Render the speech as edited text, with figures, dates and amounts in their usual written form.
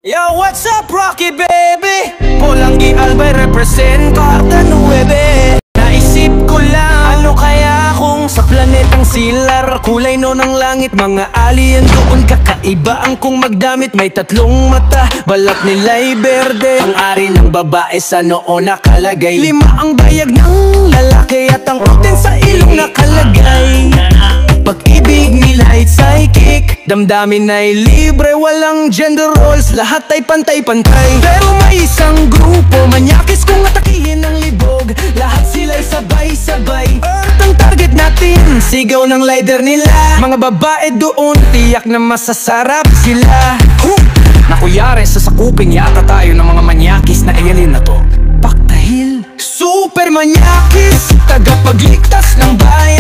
Yo, what's up, Rocky baby? Polangi Albay represent Karta 9. Naisip ko lang, ano kaya kung sa planetang Silar kulay no ng langit, mga alien doon kakaiba ang kung magdamit. May tatlong mata, balat nila'y berde. Ang ari ng babae sa noo nakalagay. 5 ang bayag ng lalaki at ang uten sa ilong nakalagay. Pag-ibig nila'y psychic, damdamin ay libre, walang gender roles, lahat ay pantay-pantay. Pero may isang grupo, manyakis kung atakihin ng libog. Lahat sila'y sabay-sabay, Earth ang target natin, sigaw ng leader nila. Mga babae doon, tiyak na masasarap sila. Nakuyari sa sakupin yata tayo ng mga manyakis na alien na to. Paktahil, super manyakis, tagapagligtas ng bayan.